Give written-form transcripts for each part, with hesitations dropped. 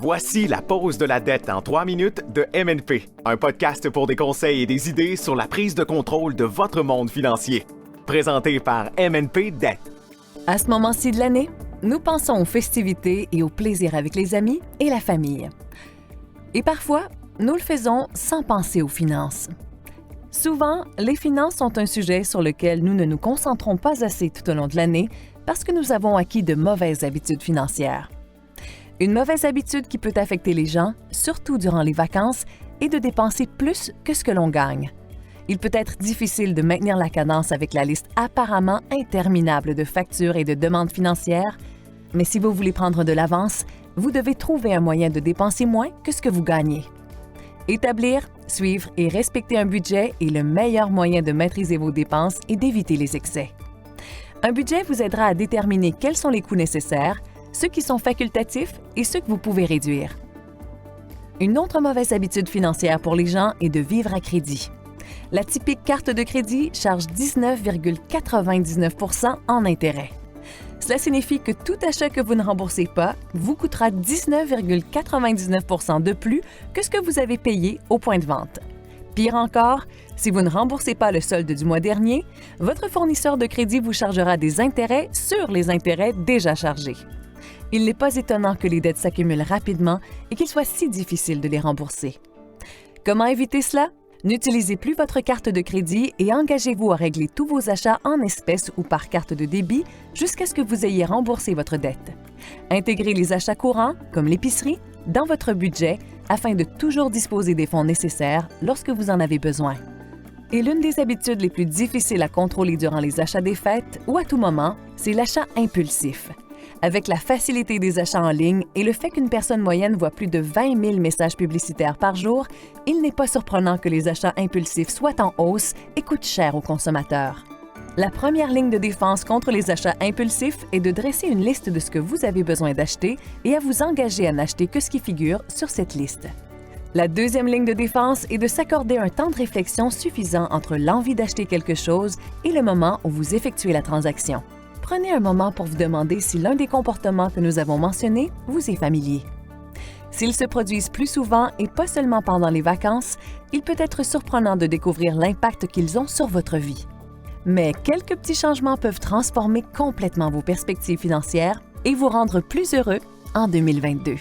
Voici la pause de la dette en 3 minutes de MNP, un podcast pour des conseils et des idées sur la prise de contrôle de votre monde financier. Présenté par MNP Dette. À ce moment-ci de l'année, nous pensons aux festivités et au plaisir avec les amis et la famille. Et parfois, nous le faisons sans penser aux finances. Souvent, les finances sont un sujet sur lequel nous ne nous concentrons pas assez tout au long de l'année parce que nous avons acquis de mauvaises habitudes financières. Une mauvaise habitude qui peut affecter les gens, surtout durant les vacances, est de dépenser plus que ce que l'on gagne. Il peut être difficile de maintenir la cadence avec la liste apparemment interminable de factures et de demandes financières, mais si vous voulez prendre de l'avance, vous devez trouver un moyen de dépenser moins que ce que vous gagnez. Établir, suivre et respecter un budget est le meilleur moyen de maîtriser vos dépenses et d'éviter les excès. Un budget vous aidera à déterminer quels sont les coûts nécessaires, ceux qui sont facultatifs et ceux que vous pouvez réduire. Une autre mauvaise habitude financière pour les gens est de vivre à crédit. La typique carte de crédit charge 19,99 % en intérêt. Cela signifie que tout achat que vous ne remboursez pas vous coûtera 19,99 % de plus que ce que vous avez payé au point de vente. Pire encore, si vous ne remboursez pas le solde du mois dernier, votre fournisseur de crédit vous chargera des intérêts sur les intérêts déjà chargés. Il n'est pas étonnant que les dettes s'accumulent rapidement et qu'il soit si difficile de les rembourser. Comment éviter cela? N'utilisez plus votre carte de crédit et engagez-vous à régler tous vos achats en espèces ou par carte de débit jusqu'à ce que vous ayez remboursé votre dette. Intégrez les achats courants, comme l'épicerie, dans votre budget afin de toujours disposer des fonds nécessaires lorsque vous en avez besoin. Et l'une des habitudes les plus difficiles à contrôler durant les achats des fêtes ou à tout moment, c'est l'achat impulsif. Avec la facilité des achats en ligne et le fait qu'une personne moyenne voit plus de 20 000 messages publicitaires par jour, il n'est pas surprenant que les achats impulsifs soient en hausse et coûtent cher aux consommateurs. La première ligne de défense contre les achats impulsifs est de dresser une liste de ce que vous avez besoin d'acheter et à vous engager à n'acheter que ce qui figure sur cette liste. La deuxième ligne de défense est de s'accorder un temps de réflexion suffisant entre l'envie d'acheter quelque chose et le moment où vous effectuez la transaction. Prenez un moment pour vous demander si l'un des comportements que nous avons mentionnés vous est familier. S'ils se produisent plus souvent et pas seulement pendant les vacances, il peut être surprenant de découvrir l'impact qu'ils ont sur votre vie. Mais quelques petits changements peuvent transformer complètement vos perspectives financières et vous rendre plus heureux en 2022.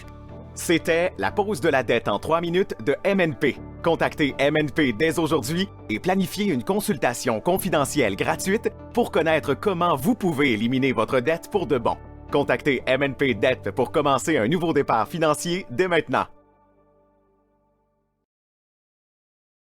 C'était la pause de la dette en 3 minutes de MNP. Contactez MNP dès aujourd'hui et planifiez une consultation confidentielle gratuite pour connaître comment vous pouvez éliminer votre dette pour de bon. Contactez MNP Dette pour commencer un nouveau départ financier dès maintenant.